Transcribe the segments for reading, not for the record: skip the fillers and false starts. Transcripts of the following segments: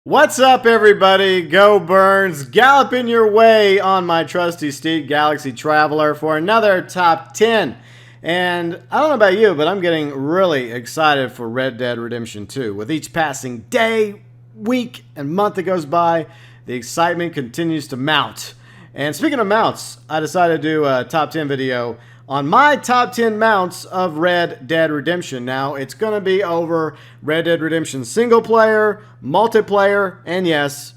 What's up, everybody? GeauxBurns, galloping your way on my trusty steed, Galaxy Traveler, for another top 10. And I don't know about you, but I'm getting really excited for Red Dead Redemption 2. With each passing day, week, and month that goes by, the excitement continues to mount. And speaking of mounts, I decided to do a top 10 video on my top 10 mounts of Red Dead Redemption. Now, it's going to be over Red Dead Redemption single player, multiplayer, and yes,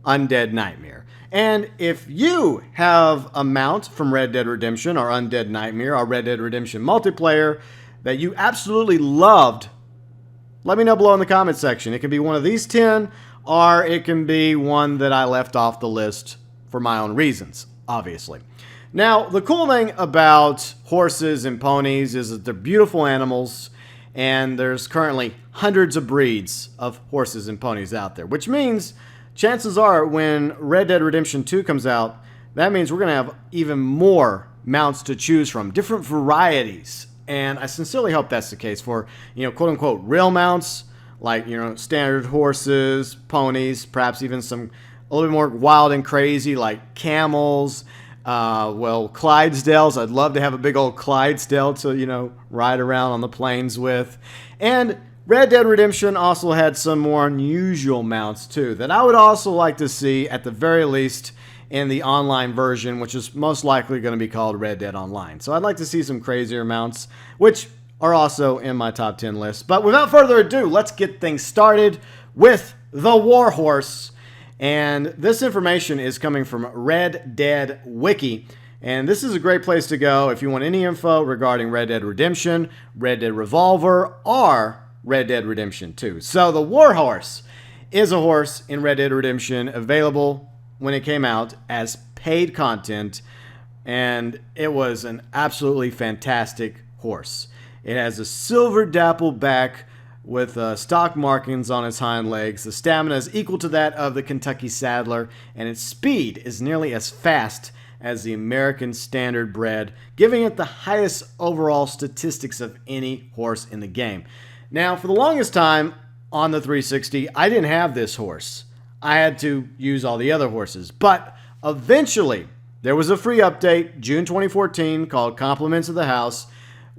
Undead Nightmare. And if you have a mount from Red Dead Redemption or Undead Nightmare or Red Dead Redemption multiplayer that you absolutely loved, let me know below in the comment section. It can be one of these 10, or it can be one that I left off the list for my own reasons, obviously. Now, the cool thing about horses and ponies is that they're beautiful animals, and there's currently hundreds of breeds of horses and ponies out there, which means chances are when Red Dead Redemption 2 comes out, that means we're going to have even more mounts to choose from, different varieties. And I sincerely hope that's the case for, quote-unquote real mounts, like, standard horses, ponies, perhaps even some a little bit more wild and crazy, like camels. Clydesdales. I'd love to have a big old Clydesdale to, ride around on the plains with. And Red Dead Redemption also had some more unusual mounts, too, that I would also like to see, at the very least, in the online version, which is most likely going to be called Red Dead Online. So I'd like to see some crazier mounts, which are also in my top 10 list. But without further ado, let's get things started with the Warhorse. And this information is coming from Red Dead Wiki. And this is a great place to go if you want any info regarding Red Dead Redemption, Red Dead Revolver, or Red Dead Redemption 2. So the Warhorse is a horse in Red Dead Redemption available when it came out as paid content. And it was an absolutely fantastic horse. It has a silver dapple back with stock markings on its hind legs. The stamina is equal to that of the Kentucky Saddler, and its speed is nearly as fast as the American Standardbred, giving it the highest overall statistics of any horse in the game. Now, for the longest time on the 360, I didn't have this horse. I had to use all the other horses, but eventually there was a free update, June 2014, called Compliments of the House,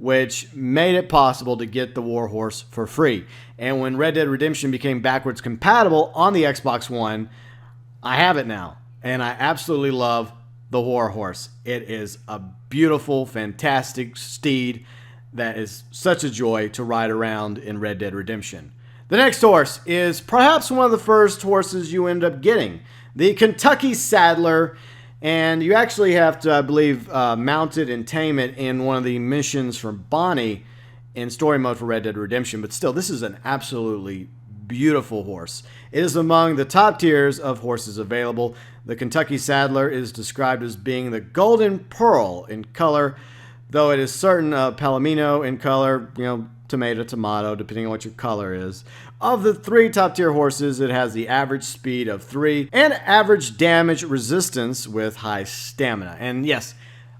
which made it possible to get the Warhorse for free. And when Red Dead Redemption became backwards compatible on the Xbox One, I have it now. And I absolutely love the Warhorse. It is a beautiful, fantastic steed that is such a joy to ride around in Red Dead Redemption. The next horse is perhaps one of the first horses you end up getting, the Kentucky Saddler. And you actually have to, I believe, mount it and tame it in one of the missions from Bonnie in story mode for Red Dead Redemption. But still, this is an absolutely beautiful horse. It is among the top tiers of horses available. The Kentucky Saddler is described as being the golden pearl in color, though it is certain palomino in color, tomato, depending on what your color is. Of the three top tier horses, it has the average speed of 3 and average damage resistance with high stamina. And yes,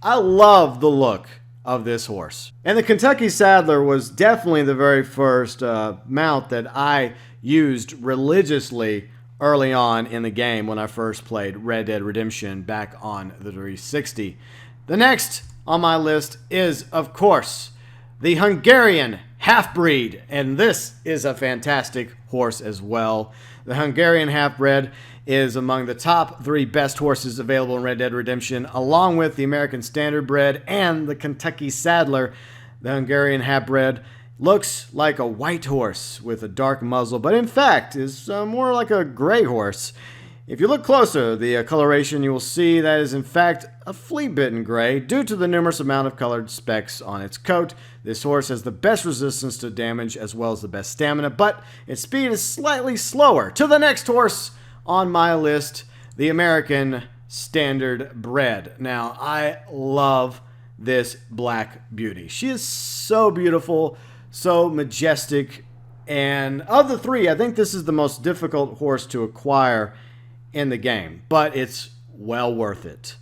I love the look of this horse. And the Kentucky Saddler was definitely the very first mount that I used religiously early on in the game when I first played Red Dead Redemption back on the 360. The next on my list is, of course, the Hungarian Halfbreed, and this is a fantastic horse as well. The Hungarian Halfbred is among the top 3 best horses available in Red Dead Redemption, along with the American Standardbred and the Kentucky Saddler. The Hungarian Halfbred looks like a white horse with a dark muzzle, but in fact is more like a gray horse. If you look closer, the coloration, you will see that is in fact a flea-bitten gray due to the numerous amount of colored specks on its coat. This horse has the best resistance to damage as well as the best stamina, but its speed is slightly slower. To the next horse on my list, the American Standardbred. Now, I love this black beauty. She is so beautiful, so majestic, and of the 3, I think this is the most difficult horse to acquire in the game, but it's well worth it.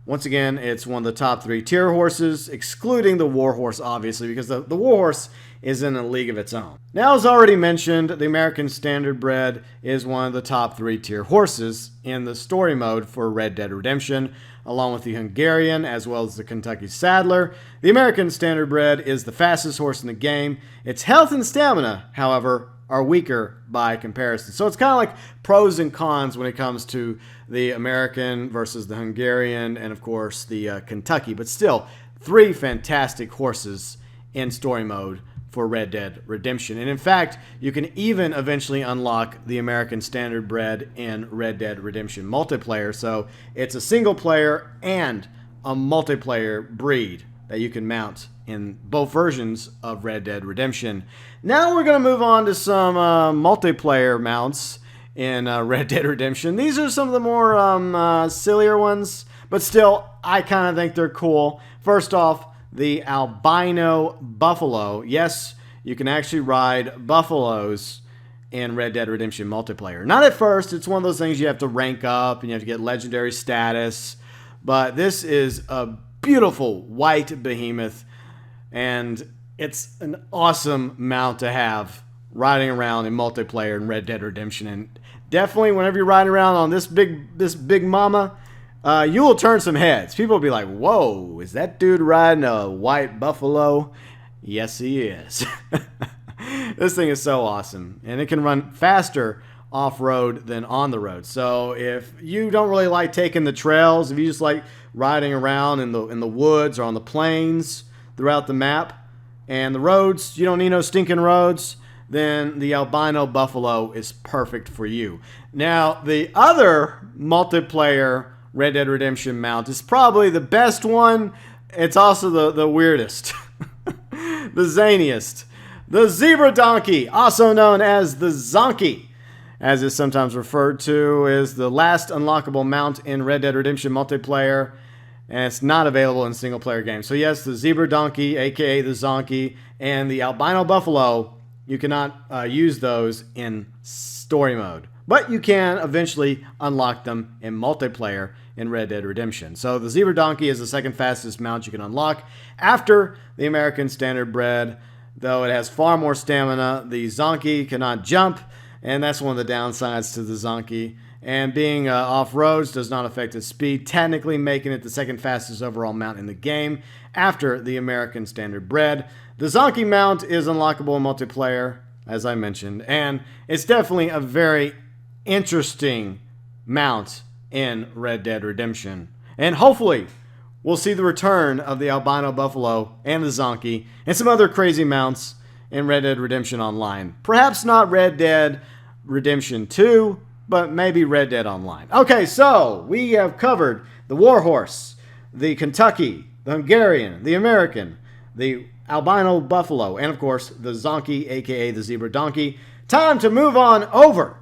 Once again, it's one of the top 3 tier horses, excluding the Warhorse, obviously, because the Warhorse is in a league of its own. Now, as already mentioned, the American Standardbred is one of the top 3 tier horses in the story mode for Red Dead Redemption, along with the Hungarian as well as the Kentucky Saddler. The American Standardbred is the fastest horse in the game. Its health and stamina, however, are weaker by comparison. So it's kind of like pros and cons when it comes to the American versus the Hungarian and, of course, the Kentucky. But still, 3 fantastic horses in story mode for Red Dead Redemption. And in fact, you can even eventually unlock the American Standardbred in Red Dead Redemption multiplayer. So it's a single player and a multiplayer breed that you can mount in both versions of Red Dead Redemption. Now we're going to move on to some multiplayer mounts in Red Dead Redemption. These are some of the more sillier ones, but still, I kind of think they're cool. First off, the albino buffalo. Yes, you can actually ride buffaloes in Red Dead Redemption multiplayer. Not at first. It's one of those things you have to rank up and you have to get legendary status. But this is a beautiful white behemoth, and it's an awesome mount to have riding around in multiplayer in Red Dead Redemption. And definitely, whenever you're riding around on this big mama, you will turn some heads. People will be like, "Whoa, is that dude riding a white buffalo?" Yes, he is. This thing is so awesome, and it can run faster off-road than on the road. So if you don't really like taking the trails, if you just like riding around in the woods or on the plains throughout the map and the roads, you don't need no stinking roads, then the albino buffalo is perfect for you. Now, the other multiplayer Red Dead Redemption mount is probably the best one. It's also the weirdest, the zaniest. The zebra donkey, also known as the zonkey, as it's sometimes referred to, is the last unlockable mount in Red Dead Redemption multiplayer, and it's not available in single-player games. So yes, the zebra donkey, aka the zonkey, and the albino buffalo, you cannot use those in story mode, but you can eventually unlock them in multiplayer in Red Dead Redemption. So the zebra donkey is the second fastest mount you can unlock after the American Standardbred, though it has far more stamina. The zonkey cannot jump, and that's one of the downsides to the zonkey. And being off-roads does not affect its speed, technically making it the second fastest overall mount in the game after the American Standardbred. The zonkey mount is unlockable in multiplayer, as I mentioned, and it's definitely a very interesting mount in Red Dead Redemption. And hopefully, we'll see the return of the albino buffalo and the zonkey and some other crazy mounts in Red Dead Redemption Online. Perhaps not Red Dead Redemption 2, but maybe Red Dead Online. Okay, so we have covered the Warhorse, the Kentucky, the Hungarian, the American, the albino buffalo, and of course, the zonkey, aka the zebra donkey. Time to move on over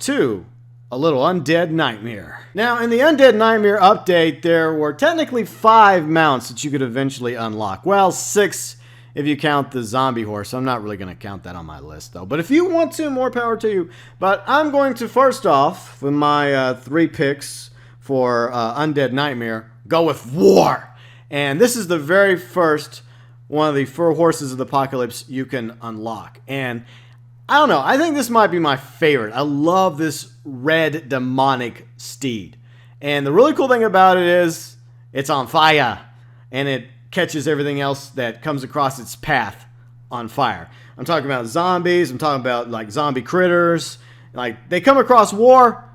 to a little Undead Nightmare. Now, in the Undead Nightmare update, there were technically 5 mounts that you could eventually unlock. Well, 6 if you count the zombie horse. I'm not really going to count that on my list, though. But if you want to, more power to you. But I'm going to, first off, with my 3 picks for Undead Nightmare, go with War. And this is the very first one of the 4 horses of the apocalypse you can unlock. And I don't know, I think this might be my favorite. I love this red demonic steed. And the really cool thing about it is it's on fire, and it catches everything else that comes across its path on fire. I'm talking about zombies, I'm talking about like zombie critters. Like, they come across War,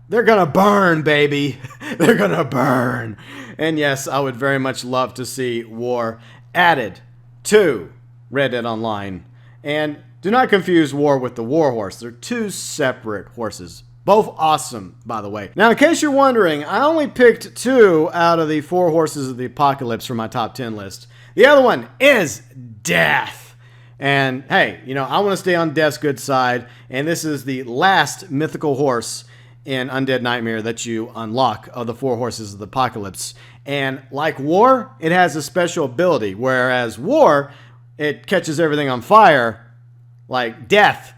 they're gonna burn, baby. They're gonna burn. And yes, I would very much love to see War added to Red Dead Online. And do not confuse War with the Warhorse. They're 2 separate horses. Both awesome, by the way. Now, in case you're wondering, I only picked 2 out of the 4 horses of the apocalypse for my top 10 list. The other one is Death. And hey, you know, I want to stay on Death's good side, and this is the last mythical horse in Undead Nightmare that you unlock of the 4 horses of the apocalypse. And like War, it has a special ability, whereas War, it catches everything on fire. Like, Death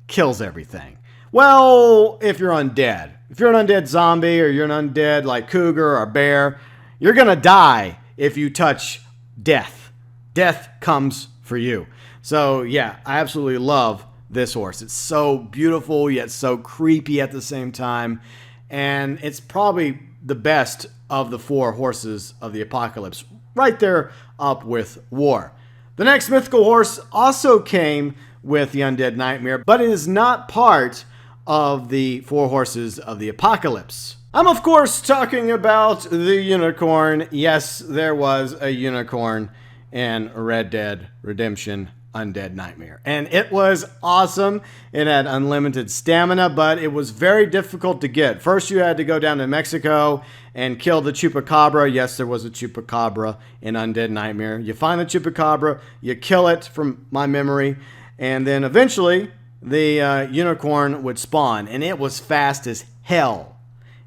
kills everything. Well, if you're undead. If you're an undead zombie or you're an undead like cougar or bear, You're going to die if you touch death. Death comes for you. So yeah, I absolutely love this horse. It's so beautiful yet so creepy at the same time. And it's probably the best of the 4 horses of the apocalypse. Right there up with War. The next mythical horse also came with the Undead Nightmare, but it is not part of the 4 horses of the apocalypse. I'm of course talking about the unicorn. Yes, there was a unicorn in Red Dead Redemption Undead Nightmare. And it was awesome. It had unlimited stamina, but it was very difficult to get. First, you had to go down to Mexico and kill the chupacabra. Yes, there was a chupacabra in Undead Nightmare. You find the chupacabra, you kill it from my memory, and then eventually the unicorn would spawn, and it was fast as hell.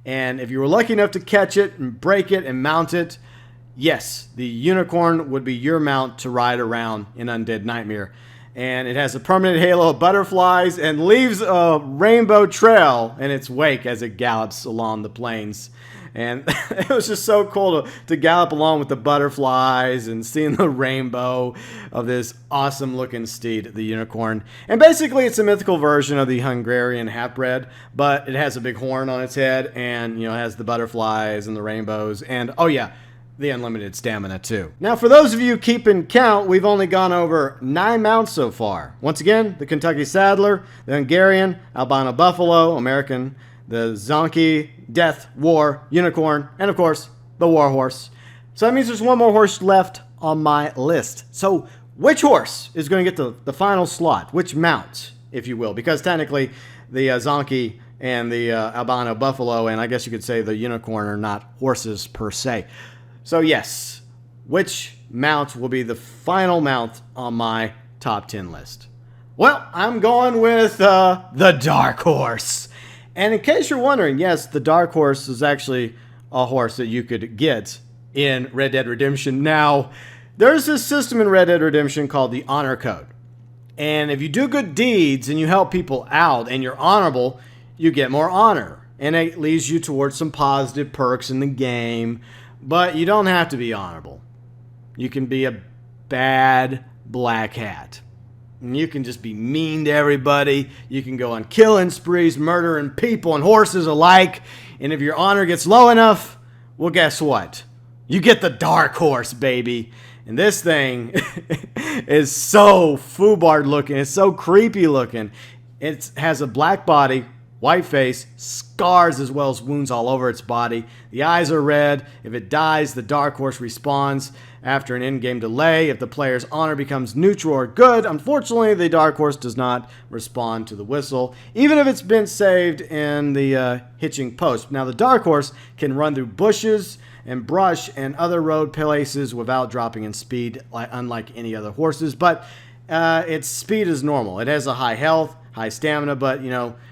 And if you were lucky enough to catch it and break it and mount it, yes, the unicorn would be your mount to ride around in Undead Nightmare. And it has a permanent halo of butterflies and leaves a rainbow trail in its wake as it gallops along the plains. And it was just so cool to gallop along with the butterflies and seeing the rainbow of this awesome looking steed, the unicorn. And basically it's a mythical version of the Hungarian Halfbreed, but it has a big horn on its head and, it has the butterflies and the rainbows and, oh yeah, the unlimited stamina too. Now for those of you keeping count, we've only gone over 9 mounts so far. Once again, the Kentucky Saddler, the Hungarian, albino buffalo, American, the Zonky, Death, War, Unicorn, and of course, the War Horse. So that means there's one more horse left on my list. So which horse is going to get the final slot? Which mount, if you will? Because technically, the Zonky and the albino buffalo, and I guess you could say the Unicorn, are not horses per se. So yes, which mount will be the final mount on my top 10 list? Well, I'm going with the Dark Horse. And in case you're wondering, yes, the Dark Horse is actually a horse that you could get in Red Dead Redemption. Now, there's this system in Red Dead Redemption called the Honor Code. And if you do good deeds and you help people out and you're honorable, you get more honor. And it leads you towards some positive perks in the game. But you don't have to be honorable. You can be a bad black hat. And you can just be mean to everybody. You can go on killing sprees, murdering people and horses alike. And if your honor gets low enough, well, guess what? You get the Dark Horse, baby. And this thing is so foobarred looking. It's so creepy looking. It has a black body, white face, scars as well as wounds all over its body. The eyes are red. If it dies, the Dark Horse respawns after an in-game delay. If the player's honor becomes neutral or good, unfortunately, the Dark Horse does not respond to the whistle, even if it's been saved in the hitching post. Now, the Dark Horse can run through bushes and brush and other road places without dropping in speed, unlike any other horses, but its speed is normal. It has a high health, high stamina, but,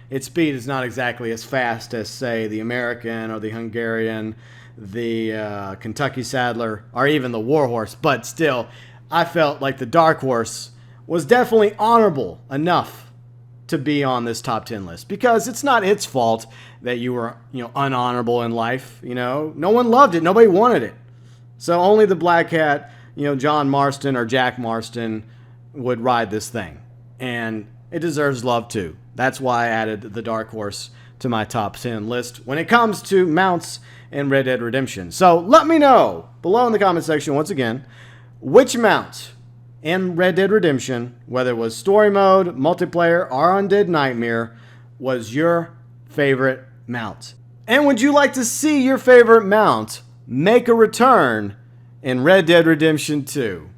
its speed is not exactly as fast as, say, the American or the Hungarian, the Kentucky Saddler, or even the War Horse. But still, I felt like the Dark Horse was definitely honorable enough to be on this top 10 list, because it's not its fault that you were, unhonorable in life. No one loved it. Nobody wanted it. So only the Black Hat, John Marston or Jack Marston would ride this thing. And it deserves love too. That's why I added the Dark Horse to my top 10 list when it comes to mounts in Red Dead Redemption. So let me know below in the comment section once again which mount in Red Dead Redemption, whether it was story mode, multiplayer, or Undead Nightmare, was your favorite mount. And would you like to see your favorite mount make a return in Red Dead Redemption 2?